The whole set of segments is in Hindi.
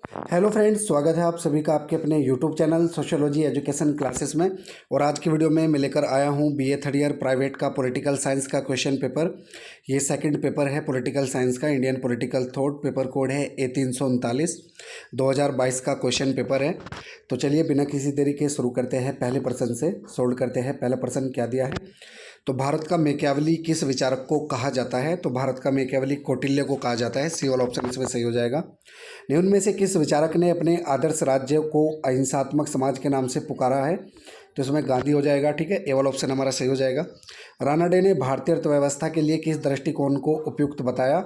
हेलो फ्रेंड्स, स्वागत है आप सभी का आपके अपने YouTube channel sociology education classes में। और आज की वीडियो में मैं लेकर आया हूं बीए थर्ड ईयर प्राइवेट का पॉलिटिकल साइंस का क्वेश्चन पेपर। ये सेकंड पेपर है पॉलिटिकल साइंस का, Indian political thought. Paper code है A339, 2022 का क्वेश्चन पेपर है। तो चलिए बिना किसी देरी के शुरू करते हैं, पहले प्रश्न से सोल्व करते हैं। पहला प्रश्न क्या दिया है, तो भारत का मैकियावेली किस विचारक को कहा जाता है? तो भारत का मैकियावेली कौटिल्य को कहा जाता है। सी वाला ऑप्शन इसमें सही हो जाएगा। निम्न में से किस विचारक ने अपने आदर्श राज्य को अहिंसात्मक समाज के नाम से पुकारा है? तो इसमें गांधी हो जाएगा। ठीक है, ए वाला ऑप्शन हमारा सही हो जाएगा। राणा डे ने भारतीय अर्थव्यवस्था के लिए किस दृष्टिकोण को उपयुक्त बताया?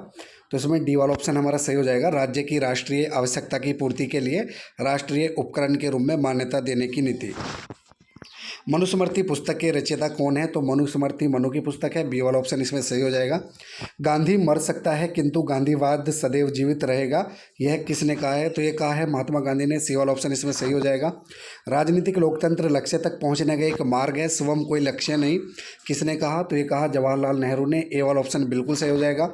तो इसमें डी वाला ऑप्शन हमारा सही हो जाएगा। राज्य की राष्ट्रीय आवश्यकता की पूर्ति के लिए राष्ट्रीय उपकरण के रूप में मान्यता देने की नीति। मनुस्मृति पुस्तक के रचयिता कौन है? तो मनुस्मृति मनु की पुस्तक है। बी वाला ऑप्शन इसमें सही हो जाएगा। गांधी मर सकता है किंतु गांधीवाद सदैव जीवित रहेगा, यह किसने कहा है? तो ये कहा है महात्मा गांधी ने। सी वाला ऑप्शन इसमें सही हो जाएगा। राजनीतिक लोकतंत्र लक्ष्य तक पहुंचने का एक मार्ग है, स्वयं कोई लक्ष्य नहीं, किसने कहा? तो ये कहा जवाहरलाल नेहरू ने। ए वाला ऑप्शन बिल्कुल सही हो जाएगा।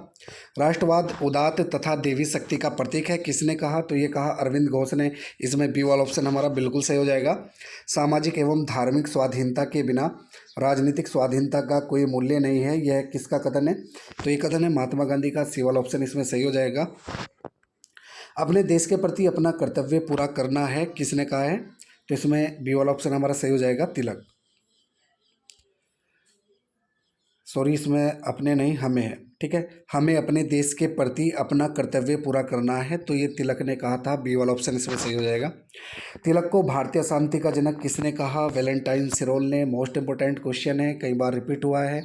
राष्ट्रवाद उदात्त तथा देवी शक्ति का प्रतीक है, किसने कहा? तो ये कहा अरविंद घोष ने। इसमें बी वाला ऑप्शन हमारा बिल्कुल सही हो जाएगा। सामाजिक एवं धार्मिक स्वाधीनता के बिना राजनीतिक स्वाधीनता का कोई मूल्य नहीं है, यह किसका कथन है? तो ये कथन है महात्मा गांधी का। सी वाला ऑप्शन इसमें सही हो जाएगा। अपने देश के प्रति अपना कर्तव्य पूरा करना है, किसने कहा है? तो इसमें बी वाला ऑप्शन हमारा सही हो जाएगा, तिलक। सॉरी, इसमें अपने नहीं हमें है। ठीक है, हमें अपने देश के प्रति अपना कर्तव्य पूरा करना है, तो ये तिलक ने कहा था। बी वाला ऑप्शन इसमें सही हो जाएगा। तिलक को भारतीय शांति का जनक किसने कहा? वैलेंटाइन सिरोल ने। मोस्ट इंपोर्टेंट क्वेश्चन है, कई बार रिपीट हुआ है।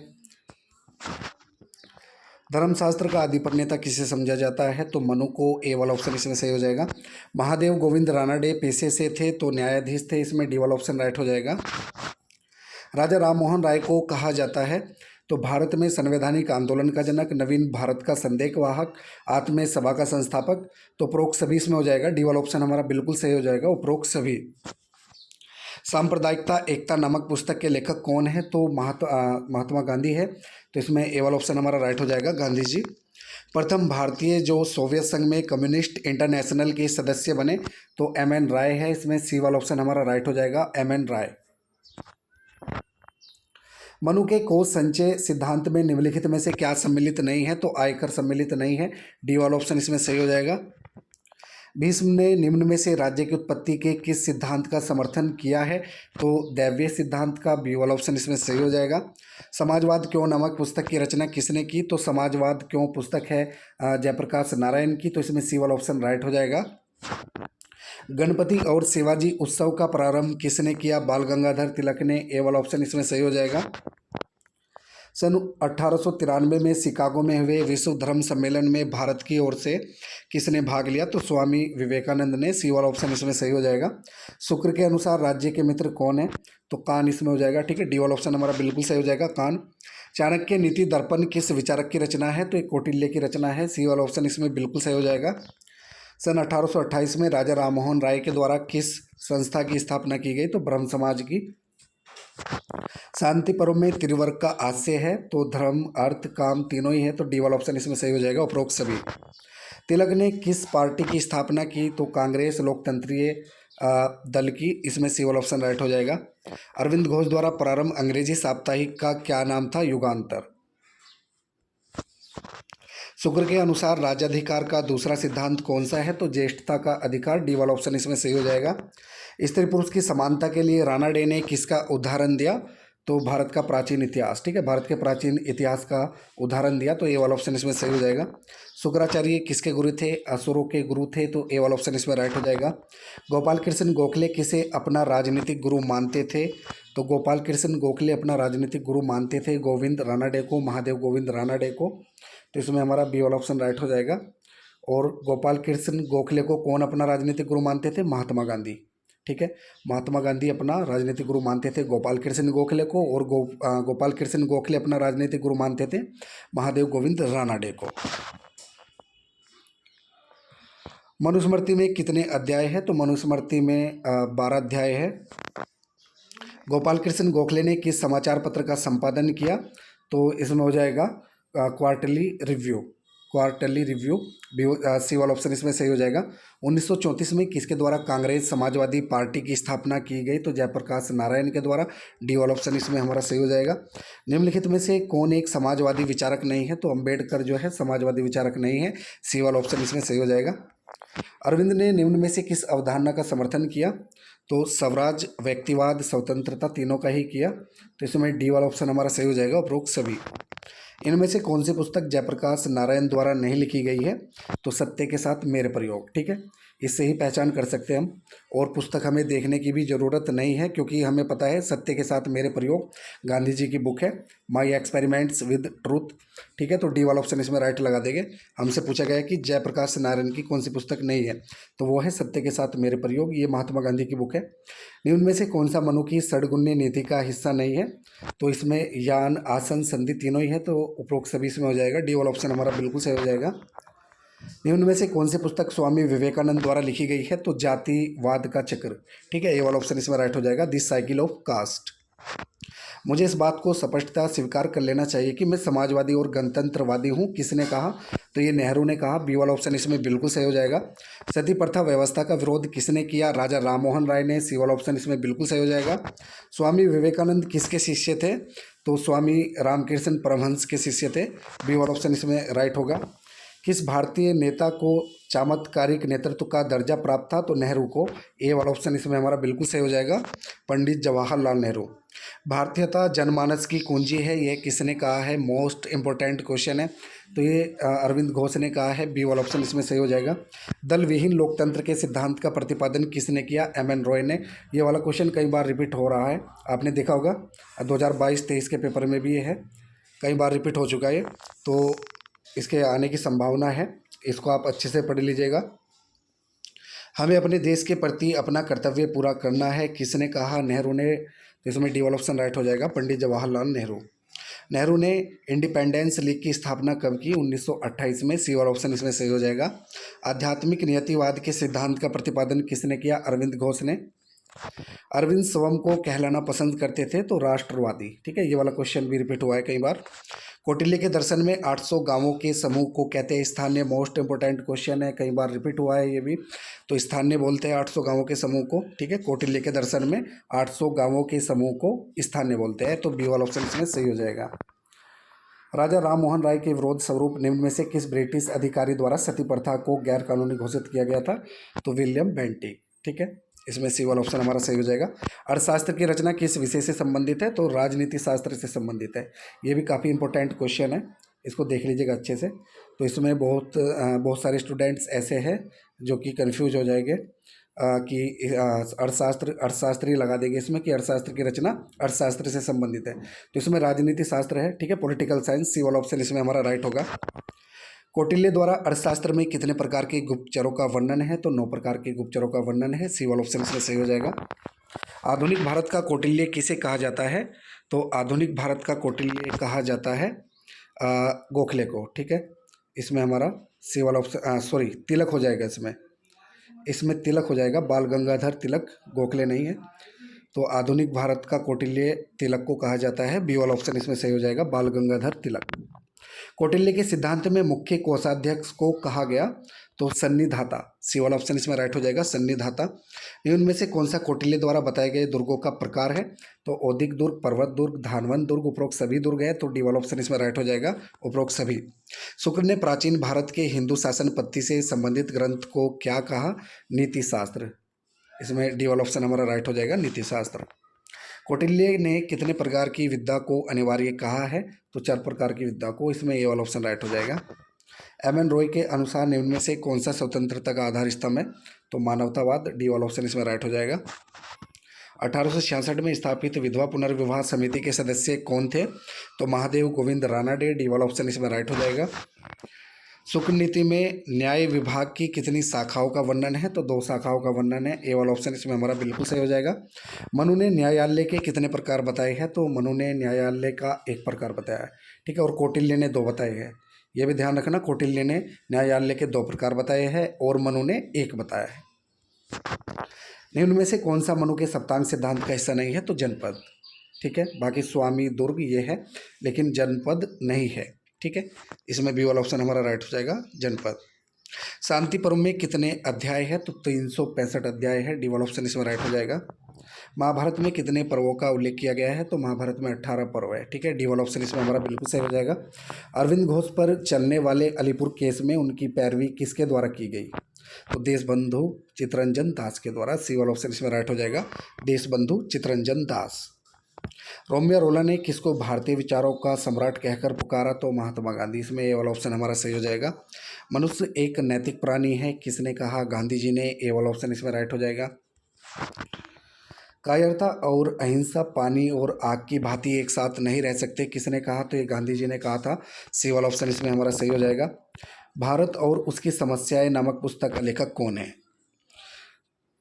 धर्मशास्त्र का आदि प्रणेता किसे समझा जाता है? तो मनु को। ए वाला ऑप्शन इसमें सही हो जाएगा। महादेव गोविंद रानाडे पेशे से थे तो न्यायाधीश थे, इसमें डी वाला ऑप्शन राइट हो जाएगा। राजा राममोहन राय को कहा जाता है तो भारत में संवैधानिक आंदोलन का जनक, नवीन भारत का संदेश वाहक, आत्म सभा का संस्थापक। तो उपरोक्त सभी इसमें हो जाएगा। डी वाला ऑप्शन हमारा बिल्कुल सही हो जाएगा, उपरोक्त सभी। सांप्रदायिकता एकता नामक पुस्तक के लेखक कौन है? तो महात्मा गांधी है, तो इसमें ए वाला ऑप्शन हमारा राइट हो जाएगा, गांधी जी। प्रथम भारतीय जो सोवियत संघ में कम्युनिस्ट इंटरनेशनल के सदस्य बने, तो M.N. राय है, इसमें सी वाला ऑप्शन हमारा राइट हो जाएगा, M.N. राय। मनु के कोश संचय सिद्धांत में निम्नलिखित में से क्या सम्मिलित नहीं है? तो आयकर सम्मिलित नहीं है। डी वाला ऑप्शन इसमें सही हो जाएगा। भीष्म ने निम्न में से राज्य की उत्पत्ति के किस सिद्धांत का समर्थन किया है? तो दैवीय सिद्धांत का। बी वाला ऑप्शन इसमें सही हो जाएगा। समाजवाद क्यों नामक पुस्तक की रचना किसने की? तो समाजवाद क्यों पुस्तक है जयप्रकाश नारायण की, तो इसमें सी वाला ऑप्शन राइट हो जाएगा। गणपति और शिवाजी उत्सव का प्रारंभ किसने किया? बाल गंगाधर तिलक ने। ए वाला ऑप्शन इसमें सही हो जाएगा। सन 1893 में शिकागो में हुए विश्व धर्म सम्मेलन में भारत की ओर से किसने भाग लिया? तो स्वामी विवेकानंद ने। सी वाला ऑप्शन इसमें सही हो जाएगा। शुक्र के अनुसार राज्य के मित्र कौन है? तो कान इसमें हो जाएगा। ठीक है, डी वाला ऑप्शन हमारा बिल्कुल सही हो जाएगा, कान। चाणक्य नीति दर्पण किस विचारक की रचना है? तो एक कौटिल्य की रचना है। सी वाला ऑप्शन इसमें बिल्कुल सही हो जाएगा। सन 1828 में राजा राममोहन राय के द्वारा किस संस्था की स्थापना की गई? तो ब्रह्म समाज की। शांति पर्व में त्रिवर्ग का आशय है, तो धर्म अर्थ काम तीनों ही है, तो डी वाला ऑप्शन इसमें सही हो जाएगा, उपरोक्त सभी। तिलक ने किस पार्टी की स्थापना की? तो कांग्रेस लोकतंत्रीय दल की, इसमें सी वाला ऑप्शन राइट हो जाएगा। अरविंद घोष द्वारा प्रारंभ अंग्रेजी साप्ताहिक का क्या नाम था? युगांतर। शुक्र के अनुसार राज्याधिकार का दूसरा सिद्धांत कौन सा है? तो ज्येष्ठता का अधिकार। डी वाला ऑप्शन इसमें सही हो जाएगा। स्त्री पुरुष की समानता के लिए राणा डे ने किसका उदाहरण दिया? तो भारत का प्राचीन इतिहास। ठीक है, भारत के प्राचीन इतिहास का उदाहरण दिया, तो ए वाला ऑप्शन इसमें सही हो जाएगा। शुक्राचार्य किसके गुरु थे? असुरों के गुरु थे, तो ए वाला ऑप्शन इसमें राइट हो जाएगा। गोपाल कृष्ण गोखले किसे अपना राजनीतिक गुरु मानते थे? तो गोपाल कृष्ण गोखले अपना राजनीतिक गुरु मानते थे गोविंद रानाडे को, महादेव गोविंद रानाडे को, तो इसमें हमारा बी वाला ऑप्शन राइट हो जाएगा। और गोपाल कृष्ण गोखले को कौन अपना राजनीतिक गुरु मानते थे? महात्मा गांधी। ठीक है, महात्मा गांधी अपना राजनीतिक गुरु मानते थे गोपाल कृष्ण गोखले को, और गोपाल कृष्ण गोखले अपना राजनीतिक गुरु मानते थे महादेव गोविंद रानाडे को। मनुस्मृति में कितने अध्याय है? तो मनुस्मृति में 12 अध्याय है। गोपाल कृष्ण गोखले ने किस समाचार पत्र का संपादन किया? तो इसमें हो जाएगा क्वार्टरली रिव्यू। क्वार्टरली रिव्यू, सी वाला ऑप्शन इसमें सही हो जाएगा। 1934 में किसके द्वारा कांग्रेस समाजवादी पार्टी की स्थापना की गई? तो जयप्रकाश नारायण के द्वारा, डी वाला ऑप्शन इसमें हमारा सही हो जाएगा। निम्नलिखित में से कौन एक समाजवादी विचारक नहीं है? तो अंबेडकर जो है समाजवादी विचारक नहीं है, सी वाला ऑप्शन इसमें सही हो जाएगा। अरविंद ने निम्न में से किस अवधारणा का समर्थन किया? तो स्वराज, व्यक्तिवाद, स्वतंत्रता, तीनों का ही किया। तो इसमें डी वाला ऑप्शन हमारा सही हो जाएगा, उपरोक्त सभी। इनमें से कौन सी पुस्तक जयप्रकाश नारायण द्वारा नहीं लिखी गई है? तो सत्य के साथ मेरे प्रयोग, ठीक है, इससे ही पहचान कर सकते हैं हम। और पुस्तक हमें देखने की भी ज़रूरत नहीं है, क्योंकि हमें पता है सत्य के साथ मेरे प्रयोग गांधी जी की बुक है, माई एक्सपेरिमेंट्स विद ट्रूथ, ठीक है। तो डी वाला ऑप्शन इसमें राइट लगा देंगे। हमसे पूछा गया है कि जयप्रकाश नारायण की कौन सी पुस्तक नहीं है, तो वो है सत्य के साथ मेरे प्रयोग, ये महात्मा गांधी की बुक है। निम्न में से कौन सा मनु की षड्गुण्य नीति का हिस्सा नहीं है? तो इसमें यान, आसन, संधि तीनों ही है, तो उपरोक्त सभी इसमें हो जाएगा। डी वाला ऑप्शन हमारा बिल्कुल सही हो जाएगा। निम्न में से कौन सी पुस्तक स्वामी विवेकानंद द्वारा लिखी गई है? तो जातिवाद का चक्र, ठीक है, ये वाला ऑप्शन इसमें राइट हो जाएगा। This cycle of caste. मुझे इस बात को स्पष्टता स्वीकार कर लेना चाहिए कि मैं समाजवादी और गणतंत्रवादी हूँ, किसने कहा? तो ये नेहरू ने कहा, बी वाला ऑप्शन इसमें बिल्कुल सही हो जाएगा। सती प्रथा व्यवस्था का विरोध किसने किया? राजा राममोहन राय ने, सी वाला ऑप्शन इसमें बिल्कुल सही हो जाएगा। स्वामी विवेकानंद किसके शिष्य थे? तो स्वामी रामकृष्ण परमहंस के शिष्य थे, बी वाला ऑप्शन इसमें राइट होगा। किस भारतीय नेता को चमत्कारिक नेतृत्व का दर्जा प्राप्त था? तो नेहरू को, ए वाला ऑप्शन इसमें हमारा बिल्कुल सही हो जाएगा, पंडित जवाहरलाल नेहरू। भारतीयता जनमानस की कुंजी है, ये किसने कहा है? मोस्ट इंपॉर्टेंट क्वेश्चन है, तो ये अरविंद घोष ने कहा है, बी वाला ऑप्शन इसमें सही हो जाएगा। दल विहीन लोकतंत्र के सिद्धांत का प्रतिपादन किसने किया? एम.एन. रॉय ने। ये वाला क्वेश्चन कई बार रिपीट हो रहा है, आपने देखा होगा 2022-23 के पेपर में भी ये है, कई बार रिपीट हो चुका है, तो इसके आने की संभावना है, इसको आप अच्छे से पढ़ लीजिएगा। हमें अपने देश के प्रति अपना कर्तव्य पूरा करना है, किसने कहा? नेहरू ने। तो इसमें डी वाला ऑप्शन राइट हो जाएगा, पंडित जवाहरलाल नेहरू। नेहरू ने इंडिपेंडेंस लीग की स्थापना कब की? 1928 में, सी वाला ऑप्शन इसमें सही हो जाएगा। आध्यात्मिक नियतिवाद के सिद्धांत का प्रतिपादन किसने किया? अरविंद घोष ने। अरविंद स्वयं को कहलाना पसंद करते थे, तो राष्ट्रवादी, ठीक है, ये वाला क्वेश्चन भी रिपीट हुआ है कई बार। कौटिल्य के दर्शन में 800 गांवों के समूह को कहते हैं स्थानीय, मोस्ट इंपोर्टेंट क्वेश्चन है, कई बार रिपीट हुआ है ये भी, तो स्थानीय बोलते हैं 800 गांवों के समूह को, ठीक है। कौटिल्य के दर्शन में 800 गांवों के समूह को स्थानीय बोलते हैं, तो बी वाला ऑप्शन इसमें सही हो जाएगा। राजा राममोहन राय के विरोध स्वरूप निम्न में से किस ब्रिटिश अधिकारी द्वारा सती प्रथा को गैर कानूनी घोषित किया गया था? तो विलियम बेंटिक, ठीक है, इसमें सी वाला ऑप्शन हमारा सही हो जाएगा। अर्थशास्त्र की रचना किस विषय से संबंधित है? तो राजनीति शास्त्र से संबंधित है, ये भी काफ़ी इंपॉर्टेंट क्वेश्चन है, इसको देख लीजिएगा अच्छे से। तो इसमें बहुत सारे स्टूडेंट्स ऐसे हैं जो कि कंफ्यूज हो जाएंगे कि अर्थशास्त्री लगा देंगे इसमें, कि अर्थशास्त्र की रचना अर्थशास्त्र से संबंधित है, तो इसमें राजनीति शास्त्र है, ठीक है, पॉलिटिकल साइंस, सी वाला ऑप्शन इसमें हमारा राइट होगा। कौटिल्य द्वारा अर्थशास्त्र में कितने प्रकार के गुप्तचरों का वर्णन है? तो 9 प्रकार के गुप्तचरों का वर्णन है, सी वाला ऑप्शन इसमें सही हो जाएगा। आधुनिक भारत का कौटिल्य किसे कहा जाता है? तो आधुनिक भारत का कौटिल्य कहा जाता है गोखले को, ठीक है, इसमें हमारा सी वाला ऑप्शन, सॉरी, तिलक हो जाएगा, इसमें तिलक हो जाएगा, बाल गंगाधर तिलक, गोखले नहीं है। तो आधुनिक भारत का कौटिल्य तिलक को कहा जाता है, बी वाला ऑप्शन इसमें सही हो जाएगा, बाल गंगाधर तिलक। कौटिल्य के सिद्धांत में मुख्य कोषाध्यक्ष को कहा गया? तो सन्निधाता, सी वाला ऑप्शन इसमें राइट हो जाएगा, सन्निधाता। इनमें से कौन सा कौटिल्य द्वारा बताए गए दुर्गों का प्रकार है? तो औदिक दुर्ग, पर्वत दुर्ग, धानवन दुर्ग, उपरोक्त सभी दुर्ग है, तो डी वाला ऑप्शन इसमें राइट हो जाएगा, उपरोक्त सभी। शुक्र ने प्राचीन भारत के हिंदू शासन पद्धति से संबंधित ग्रंथ को क्या कहा? नीति शास्त्र, इसमें डी वाला ऑप्शन हमारा राइट हो जाएगा, नीति शास्त्र। कौटिल्य ने कितने प्रकार की विद्या को अनिवार्य कहा है? तो 4 प्रकार की विद्या को, इसमें ये वाला ऑप्शन राइट हो जाएगा। एम.एन. रॉय के अनुसार निम्न में से कौन सा स्वतंत्रता का आधार स्तंभ है? तो मानवतावाद, डी वाला ऑप्शन इसमें राइट हो जाएगा। 1866 में स्थापित विधवा पुनर्विवाह समिति के सदस्य कौन थे? तो महादेव गोविंद रानाडे, डी वाला ऑप्शन इसमें राइट हो जाएगा। शुक्ल नीति में न्याय विभाग की कितनी शाखाओं का वर्णन है? तो 2 शाखाओं का वर्णन है, ए वाला ऑप्शन इसमें हमारा बिल्कुल सही हो जाएगा। मनु ने न्यायालय के कितने प्रकार बताए हैं? तो मनु ने न्यायालय का 1 प्रकार बताया है, ठीक है, और कौटिल्य ने 2 बताए हैं, यह भी ध्यान रखना, कौटिल्य ने न्यायालय के 2 प्रकार बताए हैं और मनु ने 1 बताया है। निम्न में से कौन सा मनु के सप्तांग सिद्धांत का हिस्सा नहीं है? तो जनपद, ठीक है, बाकी स्वामी दुर्ग ये है, लेकिन जनपद नहीं है। ठीक है, इसमें बी वाला ऑप्शन हमारा राइट हो जाएगा जनपद। शांति पर्व में कितने अध्याय है? तो 365 अध्याय है, डी वाला ऑप्शन इसमें राइट हो जाएगा। महाभारत में कितने पर्वों का उल्लेख किया गया है? तो महाभारत में 18 पर्व है, ठीक है, डी वाला ऑप्शन इसमें हमारा बिल्कुल सही हो जाएगा। अरविंद घोष पर चलने वाले अलीपुर केस में उनकी पैरवी किसके द्वारा की गई? तो देशबंधु चितरंजन दास के द्वारा, सी वाला ऑप्शन इसमें राइट हो जाएगा, देशबंधु चितरंजन दास। रोमियो रोला ने किसको भारतीय विचारों का सम्राट कहकर पुकारा? तो महात्मा गांधी, इसमें ये वाला ऑप्शन हमारा सही हो जाएगा। मनुष्य एक नैतिक प्राणी है, किसने कहा? गांधी जी ने, ये वाला ऑप्शन इसमें राइट हो जाएगा। कायरता और अहिंसा पानी और आग की भांति एक साथ नहीं रह सकते, किसने कहा? तो ये गांधी जी ने कहा था, सी वाला ऑप्शन इसमें हमारा सही हो जाएगा। भारत और उसकी समस्याएं नामक पुस्तक का लेखक कौन है?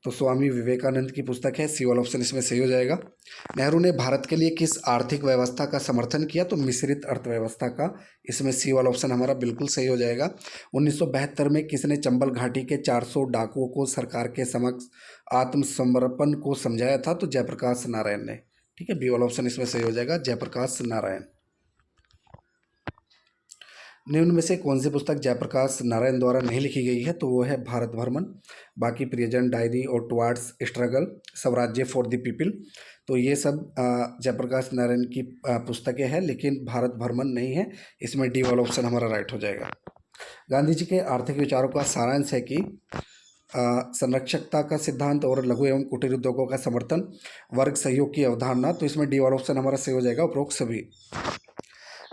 तो स्वामी विवेकानंद की पुस्तक है, सी वाला ऑप्शन इसमें सही हो जाएगा। नेहरू ने भारत के लिए किस आर्थिक व्यवस्था का समर्थन किया? तो मिश्रित अर्थव्यवस्था का, इसमें सी वाला ऑप्शन हमारा बिल्कुल सही हो जाएगा। 1972 में किसने चंबल घाटी के 400 डाकुओं को सरकार के समक्ष आत्मसमर्पण को समझाया था? तो जयप्रकाश नारायण ने, ठीक है, बी वाला ऑप्शन इसमें सही हो जाएगा, जयप्रकाश नारायण। निम्न में से कौन सी पुस्तक जयप्रकाश नारायण द्वारा नहीं लिखी गई है? तो वो है भारत भ्रमण, बाकी प्रियजन डायरी और टुवार्ड्स स्ट्रगल, स्वराज्य फॉर द पीपल। तो ये सब जयप्रकाश नारायण की पुस्तकें हैं, लेकिन भारत भ्रमण नहीं है, इसमें डी वाला ऑप्शन हमारा राइट हो जाएगा। गांधी जी के आर्थिक विचारों का सारांश है कि संरक्षकता का सिद्धांत और लघु एवं कुटीर उद्योगों का समर्थन, वर्ग सहयोग की अवधारणा। तो इसमें डी वाला ऑप्शन हमारा सही हो जाएगा, उपरोक्त सभी।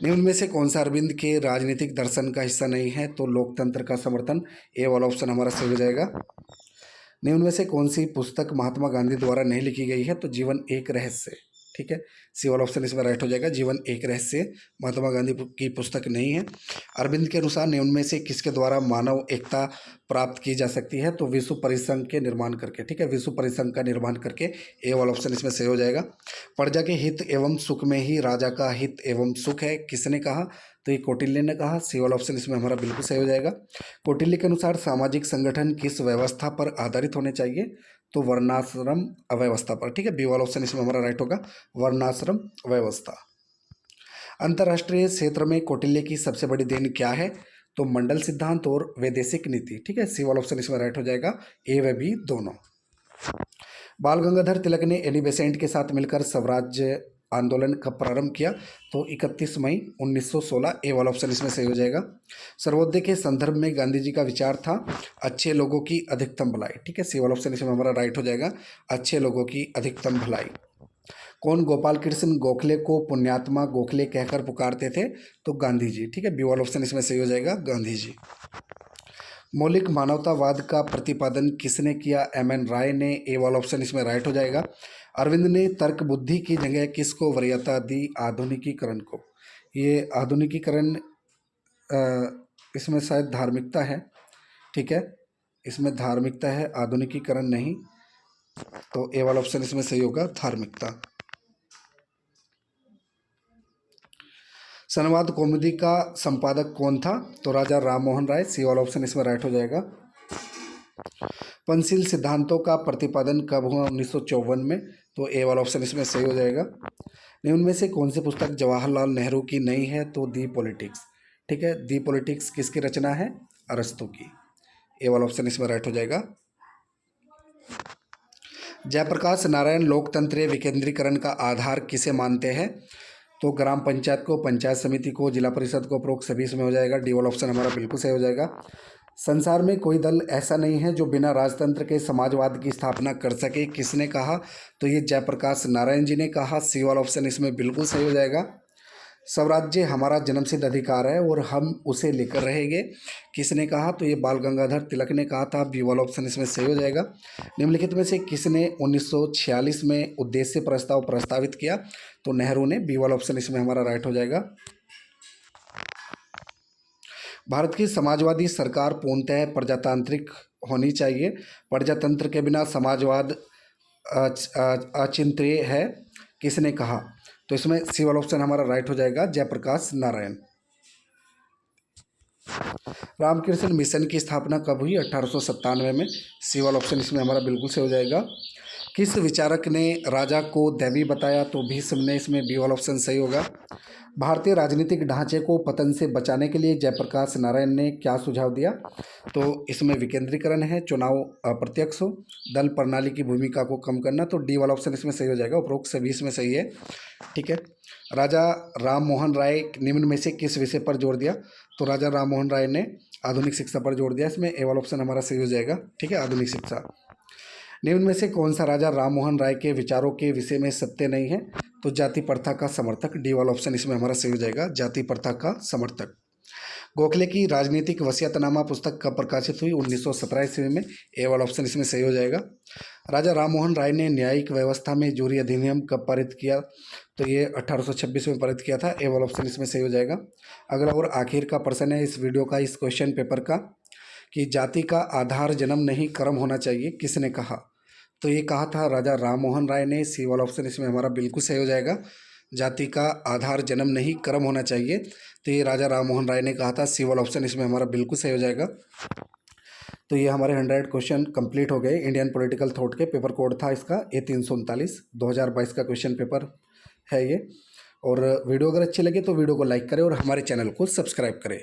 निम्न में से कौन सा अरविंद के राजनीतिक दर्शन का हिस्सा नहीं है? तो लोकतंत्र का समर्थन, ए वाला ऑप्शन हमारा सही हो जाएगा। निम्न में से कौन सी पुस्तक महात्मा गांधी द्वारा नहीं लिखी गई है? तो जीवन एक रहस्य, ठीक है, सी वाला ऑप्शन इसमें राइट हो जाएगा, जीवन एक रहस्य महात्मा गांधी की पुस्तक नहीं है। अरविंद के अनुसार निम्न में से किसके द्वारा मानव एकता प्राप्त की जा सकती है? तो विश्व परिसंघ के निर्माण करके, ठीक है, विश्व परिसंघ का निर्माण करके, ए वाला ऑप्शन इसमें सही हो जाएगा। प्रजा के हित एवं सुख में ही राजा का हित एवं सुख है, किसने कहा? तो ये कौटिल्य ने कहा, सी वाला ऑप्शन इसमें हमारा बिल्कुल सही हो जाएगा। कौटिल्य के अनुसार सामाजिक संगठन किस व्यवस्था पर आधारित होने चाहिए? तो वर्णाश्रम अव्यवस्था पर, ठीक है, बी वाला ऑप्शन इसमें हमारा राइट होगा, वर्णाश्रम व्यवस्था। अंतर्राष्ट्रीय क्षेत्र में कौटिल्य की सबसे बड़ी देन क्या है? तो मंडल सिद्धांत और वैदेशिक नीति, ठीक है, सी वाला ऑप्शन इसमें राइट हो जाएगा, ए व बी दोनों। बाल गंगाधर तिलक ने एनी बेसेंट के साथ मिलकर स्वराज्य आंदोलन कब प्रारंभ किया? तो 31 मई 1916, ए वाला ऑप्शन इसमें सही हो जाएगा। सर्वोदय के संदर्भ में गांधी जी का विचार था अच्छे लोगों की अधिकतम भलाई, ठीक है, सी वाला ऑप्शन इसमें हमारा राइट हो जाएगा, अच्छे लोगों की अधिकतम भलाई। कौन गोपाल कृष्ण गोखले को पुण्यात्मा गोखले कहकर पुकारते थे? तो गांधी जी, ठीक है, बी वाला ऑप्शन इसमें सही हो जाएगा, गांधी जी। मौलिक मानवतावाद का प्रतिपादन किसने किया? एम एन राय ने, ए वाला ऑप्शन इसमें राइट हो जाएगा। अरविंद ने तर्क बुद्धि की जगह किसको वरीयता दी? आधुनिकीकरण को। ये आधुनिकीकरण इसमें शायद धार्मिकता है, ठीक है, इसमें धार्मिकता है, आधुनिकीकरण नहीं, तो ए वाला ऑप्शन इसमें सही होगा, धार्मिकता। संवाद कौमुदी का संपादक कौन था? तो राजा राम मोहन राय, सी वाला ऑप्शन इसमें राइट हो जाएगा। पंचशील सिद्धांतों का प्रतिपादन कब हुआ? 1954 में, तो ए वाला ऑप्शन इसमें सही हो जाएगा। निम्न में से कौन सी पुस्तक जवाहरलाल नेहरू की नहीं है? तो दी पॉलिटिक्स, ठीक है, दी पॉलिटिक्स किसकी रचना है? अरस्तु की, ए वाला ऑप्शन इसमें राइट हो जाएगा। जयप्रकाश नारायण लोकतंत्रीय विकेंद्रीकरण का आधार किसे मानते हैं? तो ग्राम पंचायत को, पंचायत समिति को, जिला परिषद को, उपरोक्त सभी इसमें हो जाएगा, डी वाला ऑप्शन हमारा बिल्कुल सही हो जाएगा। संसार में कोई दल ऐसा नहीं है जो बिना राजतंत्र के समाजवाद की स्थापना कर सके, किसने कहा? तो ये जयप्रकाश नारायण जी ने कहा, सी वाला ऑप्शन इसमें बिल्कुल सही हो जाएगा। स्वराज्य हमारा जन्मसिद्ध अधिकार है और हम उसे लेकर रहेंगे, किसने कहा? तो ये बाल गंगाधर तिलक ने कहा था, बी वाला ऑप्शन इसमें सही हो जाएगा। निम्नलिखित में से किसने 1946 में उद्देश्य प्रस्ताव प्रस्तावित किया? तो नेहरू ने, बी वाला ऑप्शन इसमें हमारा राइट हो जाएगा। भारत की समाजवादी सरकार पूर्णतः प्रजातांत्रिक होनी चाहिए, प्रजातंत्र के बिना समाजवाद अचिंत्य है, किसने कहा? तो इसमें सी वाला ऑप्शन हमारा राइट हो जाएगा, जयप्रकाश नारायण। रामकृष्ण मिशन की स्थापना कब हुई? 1897 में, सी वाला ऑप्शन इसमें हमारा बिल्कुल से हो जाएगा। किस विचारक ने राजा को दैवी बताया? तो भीष्म ने। इसमें बी वाला ऑप्शन सही होगा। भारतीय राजनीतिक ढांचे को पतन से बचाने के लिए जयप्रकाश नारायण ने क्या सुझाव दिया? तो इसमें विकेंद्रीकरण है, चुनाव अप्रत्यक्ष हो, दल प्रणाली की भूमिका को कम करना। तो डी वाला ऑप्शन इसमें सही हो जाएगा। उपरोक्त सभी इसमें सही है। ठीक है। राजा राम मोहन राय निम्न में से किस विषय पर जोर दिया? तो राजा राम मोहन राय ने आधुनिक शिक्षा पर जोर दिया। इसमें ए वाला ऑप्शन हमारा सही हो जाएगा। ठीक है, आधुनिक शिक्षा। निम्न में से कौन सा राजा राम मोहन राय के विचारों के विषय में सत्य नहीं है? तो जाति प्रथा का समर्थक। डी वाला ऑप्शन इसमें हमारा सही हो जाएगा, जाति प्रथा का समर्थक। गोखले की राजनीतिक वसीयतनामा पुस्तक कब प्रकाशित हुई? 1917 ईस्वी में। ए वाला ऑप्शन इसमें सही हो जाएगा। राजा राम मोहन राय ने न्यायिक व्यवस्था में जूरी अधिनियम कब पारित किया? तो ये 1826 में पारित किया था। ए वाला ऑप्शन इसमें सही हो जाएगा। अगला और आखिर का प्रश्न है इस वीडियो का, इस क्वेश्चन पेपर का, कि जाति का आधार जन्म नहीं कर्म होना चाहिए, किसने कहा? तो ये कहा था राजा राम मोहन राय ने। सी वाला ऑप्शन इसमें हमारा बिल्कुल सही हो जाएगा। जाति का आधार जन्म नहीं कर्म होना चाहिए, तो ये राजा राम मोहन राय ने कहा था। सी वाला ऑप्शन इसमें हमारा बिल्कुल सही हो जाएगा। तो ये हमारे 100 क्वेश्चन कंप्लीट हो गए इंडियन पॉलिटिकल थॉट के। पेपर कोड था इसका A339, 2022 का क्वेश्चन पेपर है ये। और वीडियो अगर अच्छी लगे तो वीडियो को लाइक करें और हमारे चैनल को सब्सक्राइब करें।